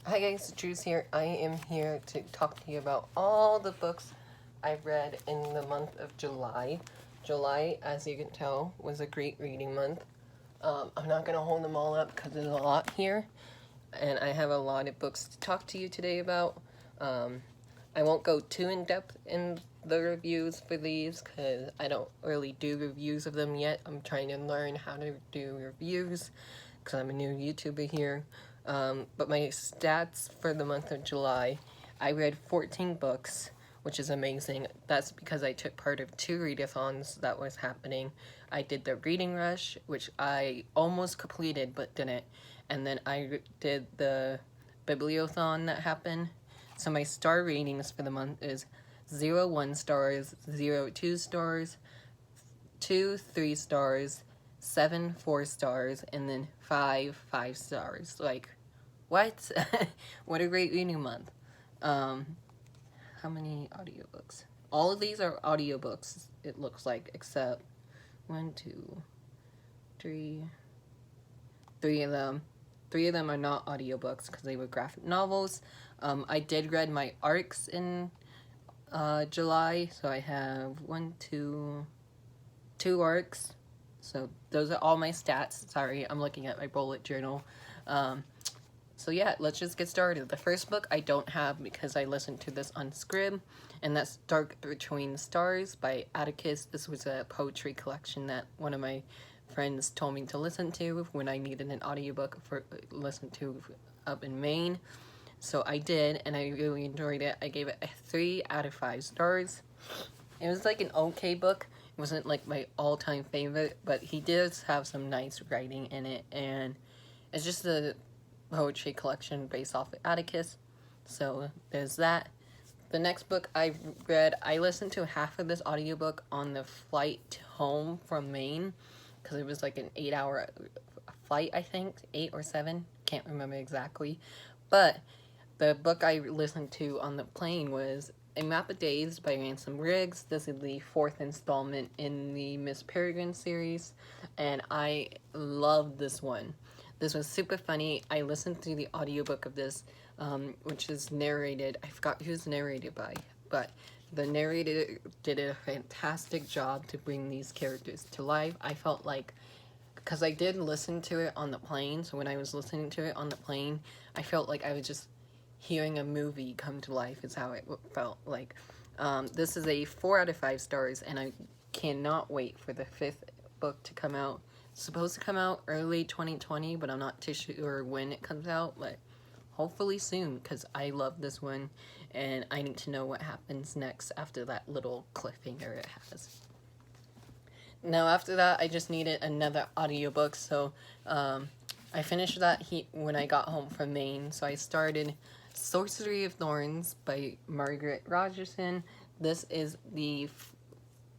Hi guys, Juice here. I am here to talk to you about all the books I've read in the month of July. July, as you can tell, was a great reading month. I'm not going to hold them all up because there's a lot here, and I have a lot of books to talk to you today about. I won't go too in depth in the reviews for these because I don't really do reviews of them yet. I'm trying to learn how to do reviews because I'm a new YouTuber here. But my stats for the month of July, I read 14 books, which is amazing. That's because I took part of 2 readathons that was happening. I did the reading rush, which I almost completed but didn't. And then I did the bibliothon that happened. So my star ratings for the month is 0 1 stars, 0 2 stars, 2 3 stars, 7 4 stars, and then 5 5 stars. Like, what? What a great reading month. How many audiobooks? All of these are audiobooks, it looks like, except 1, 2, 3, 3 of them. 3 of them are not audiobooks because they were graphic novels. I did read my arcs in July, so I have 2 arcs. So those are all my stats. Sorry, I'm looking at my bullet journal. So yeah, let's just get started. The first book I don't have because I listened to this on Scrib, and that's Dark Between the Stars by Atticus. This was a poetry collection that one of my friends told me to listen to when I needed an audiobook for listen to up in Maine. So I did, and I really enjoyed it. I gave it a 3 out of 5 stars. It was like an okay book. It wasn't like my all-time favorite, but he does have some nice writing in it, and it's just a poetry collection based off of Atticus. So there's that. The next book I read, I listened to half of this audiobook on the flight home from Maine because it was like an 8-hour flight, I think, 8 or 7, can't remember exactly. But the book I listened to on the plane was A Map of Days by Ransom Riggs. This is the 4th installment in the Miss Peregrine series, and I love this one. This was super funny. I listened to the audiobook of this, which is narrated. I forgot who's narrated by, but the narrator did a fantastic job to bring these characters to life. I felt like, because I did listen to it on the plane, so when I was listening to it on the plane, I felt like I was just hearing a movie come to life is how it felt like. This is a 4 out of 5 stars, and I cannot wait for the 5th book to come out. It's supposed to come out early 2020, but I'm not too sure when it comes out, but hopefully soon, because I love this one, and I need to know what happens next after that little cliffhanger it has. Now after that, I just needed another audiobook, so I finished that when I got home from Maine, so I started Sorcery of Thorns by Margaret Rogerson. This is the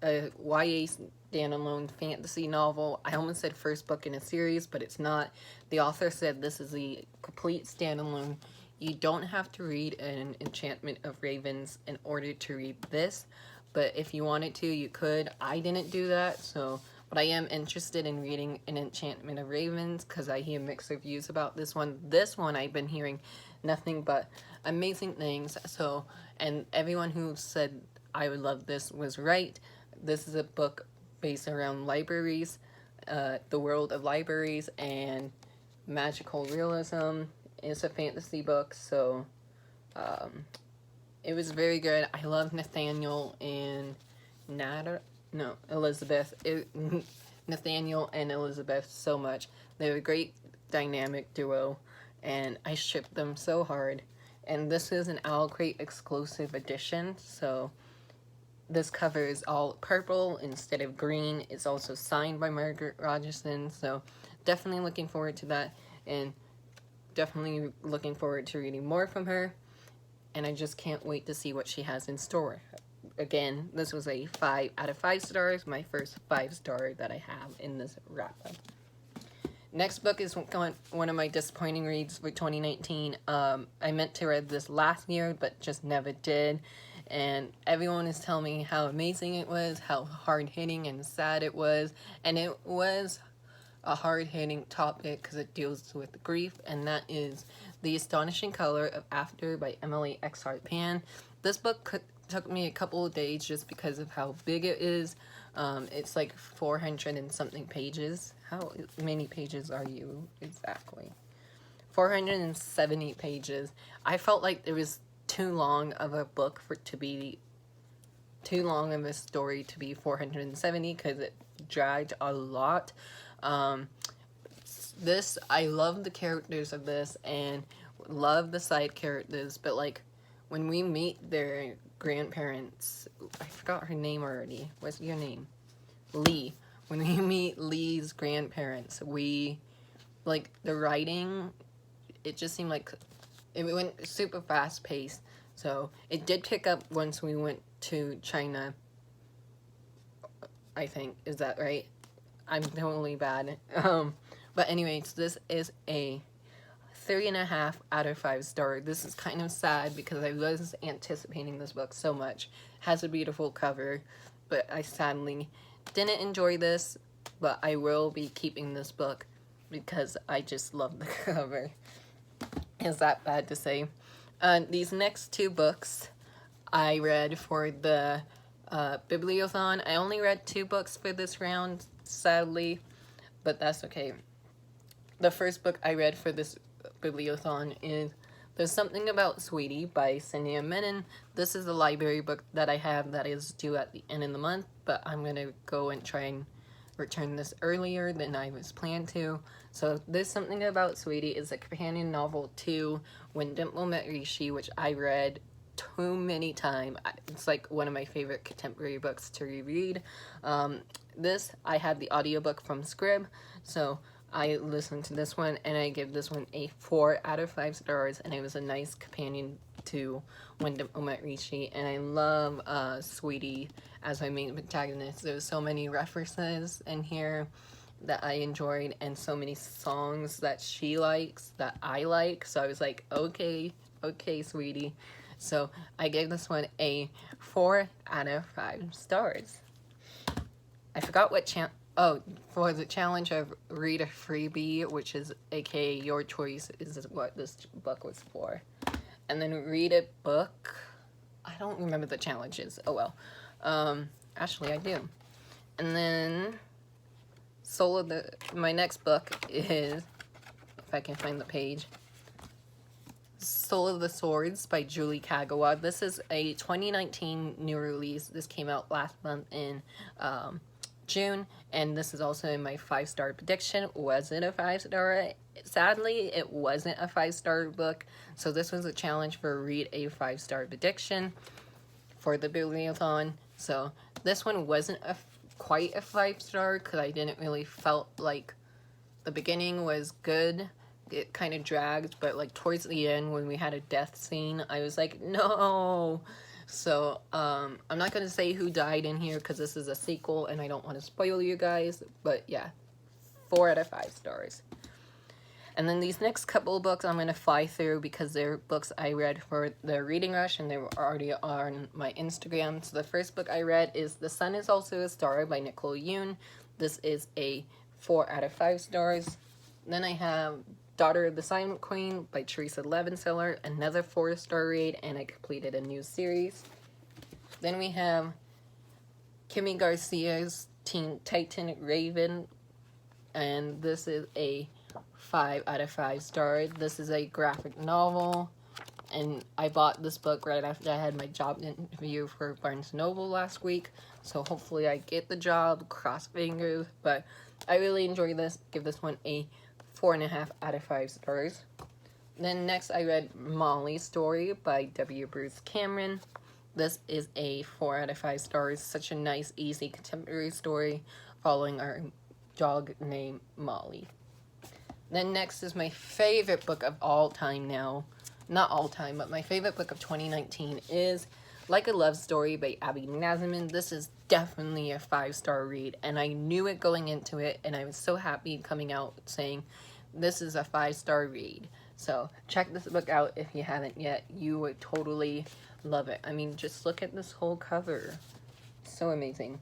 YA standalone fantasy novel. I almost said first book in a series, but it's not. The author said this is the complete standalone. You don't have to read an Enchantment of Ravens in order to read this, but if you wanted to, you could. I didn't do that, so but I am interested in reading an Enchantment of Ravens because I hear mixed reviews about this one. This one I've been hearing nothing but amazing things. So, and everyone who said I would love this was right. This is a book based around libraries, the world of libraries, and magical realism. It's a fantasy book, so it was very good. I love Nathaniel and Elizabeth. Nathaniel and Elizabeth so much. They're a great dynamic duo, and I ship them so hard. And this is an Owl Crate exclusive edition, so this cover is all purple instead of green. It's also signed by Margaret Rogerson, so definitely looking forward to that, and definitely looking forward to reading more from her, and I just can't wait to see what she has in store. Again, this was a 5 out of 5 stars, my first 5-star that I have in this wrap-up. Next book is one of my disappointing reads for 2019. I meant to read this last year, but just never did. And everyone is telling me how amazing it was, how hard-hitting and sad it was. And it was a hard-hitting topic because it deals with grief, and that is The Astonishing Color of After by Emily Exhart Pan. This book took me a couple of days just because of how big it is. It's like 400 and something pages. How many pages are you exactly? 470 pages. I felt like it was too long of a book for it to be too long of a story to be 470 because it dragged a lot. I love the characters of this and love the side characters, but like when we meet their grandparents, I forgot her name already. What's your name? Lee. When we meet Lee's grandparents, we like the writing, it just seemed like it went super fast paced. So it did pick up once we went to China, I think. Is that right? I'm totally bad. But anyways, this is a 3.5 out of 5 stars. This is kind of sad because I was anticipating this book so much. It has a beautiful cover, but I sadly didn't enjoy this, but I will be keeping this book because I just love the cover. Is that bad to say? These next 2 books I read for the Bibliothon. I only read 2 books for this round, sadly, but that's okay. The first book I read for this Bibliothon is There's Something About Sweetie by Senia Menon. This is a library book that I have that is due at the end of the month, but I'm going to go and try and return this earlier than I was planned to. So There's Something About Sweetie is a companion novel to When Dimple Met Rishi, which I read too many times. It's like one of my favorite contemporary books to reread. This, I had the audiobook from Scrib, so I listened to this one, and I give this one a 4 out of 5 stars, and it was a nice companion to When Dimple Met Rishi, and I love Sweetie as my main protagonist. There's so many references in here that I enjoyed, and so many songs that she likes that I like, so I was like, okay, Sweetie. So I gave this one a 4 out of 5 stars. I forgot what for the challenge of read a freebie, which is aka your choice, is what this book was for. And then read a book. I don't remember the challenges. Oh well. Actually I do. And then my next book is, if I can find the page, Soul of the Swords by Julie Kagawa. This is a 2019 new release. This came out last month in June, and this is also in my 5-star prediction. Was it a 5-star? Sadly, it wasn't a 5-star book, so this was a challenge for read a 5-star prediction for the Bibliothon. So this one wasn't quite a 5-star because I didn't really felt like the beginning was good. It kind of dragged, but like towards the end when we had a death scene, I was like, no. So I'm not gonna say who died in here because this is a sequel and I don't want to spoil you guys, but yeah, 4 out of 5 stars. And then these next couple of books I'm gonna fly through because they're books I read for the reading rush and they were already on my Instagram. So the first book I read is The Sun Is Also a Star by Nicole Yoon. This is a 4 out of 5 stars. Then I have Daughter of the Silent Queen by Teresa Levenseller, another 4-star read, and I completed a new series. Then we have Kimmy Garcia's Teen Titan Raven, and this is a 5 out of 5 stars. This is a graphic novel, and I bought this book right after I had my job interview for Barnes & Noble last week, so hopefully I get the job, cross fingers, but I really enjoyed this. Give this one a 4.5 out of 5 stars. Then next I read Molly's Story by W. Bruce Cameron. This is a 4 out of 5 stars. Such a nice, easy, contemporary story following our dog named Molly. Then next is my favorite book of all time now. Not all time, but my favorite book of 2019 is Like a Love Story by Abby Nazamin. This is definitely a 5-star read, and I knew it going into it, and I was so happy coming out saying this is a 5-star read. So check this book out if you haven't yet. You would totally love it. I mean, just look at this whole cover. So amazing.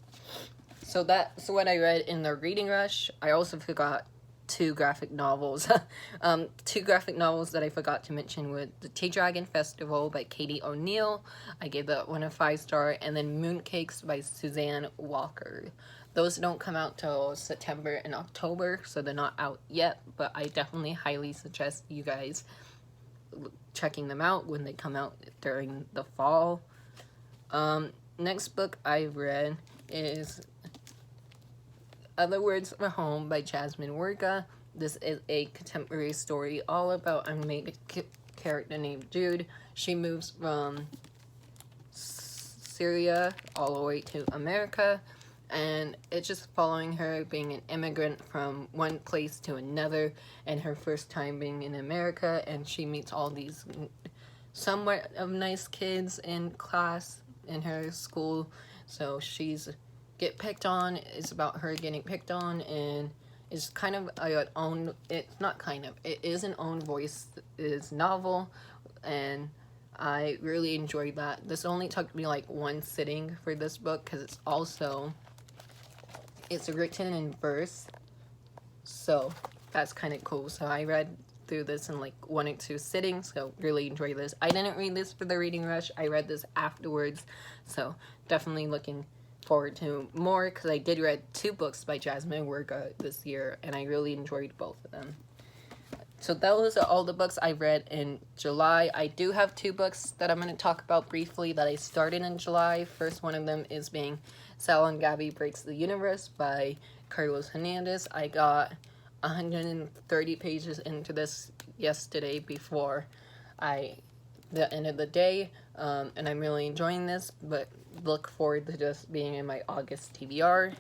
So that's what I read in the reading rush. I also forgot 2 graphic novels. 2 graphic novels that I forgot to mention were The Tea Dragon Festival by Katie O'Neill. I gave that one a 5-star. And then Mooncakes by Suzanne Walker. Those don't come out till September and October, so they're not out yet, but I definitely highly suggest you guys checking them out when they come out during the fall. Next book I read is Other Words for Home by Jasmine Werga. This is a contemporary story all about a main character named Jude. She moves from Syria all the way to America, and it's just following her being an immigrant from one place to another, and her first time being in America, and she meets all these somewhat of nice kids in class in her school. So she's get picked on. It's about her getting picked on, and it's kind of an own, it's not kind of, it is an own voice is novel, and I really enjoyed that. This only took me like one sitting for this book, because it's written in verse, so that's kind of cool. So I read through this in like 1 or 2 sittings, so really enjoy this. I didn't read this for the reading rush, I read this afterwards, so definitely looking forward to more, because I did read 2 books by Jasmine Werga this year, and I really enjoyed both of them. So those are all the books I read in July. I do have 2 books that I'm going to talk about briefly that I started in July. First one of them is being Sal and Gabby Breaks the Universe by Carlos Hernandez. I got 130 pages into this yesterday before the end of the day, and I'm really enjoying this, but look forward to just being in my August TBR.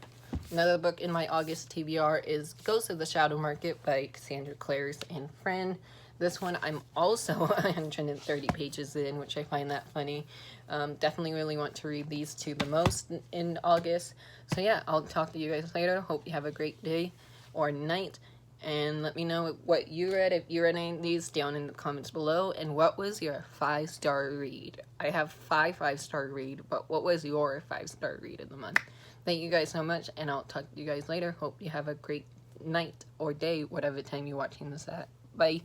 Another book in my August TBR is Ghosts of the Shadow Market by Cassandra Clares and friend. This one I'm also 130 pages in, which I find that funny. Definitely really want to read these 2 the most in August. So yeah, I'll talk to you guys later. Hope you have a great day or night. And let me know what you read, if you read any of these, down in the comments below. And what was your 5-star read? I have 5 5-star read, but what was your 5-star read of the month? Thank you guys so much, and I'll talk to you guys later. Hope you have a great night or day, whatever time you're watching this at. Bye.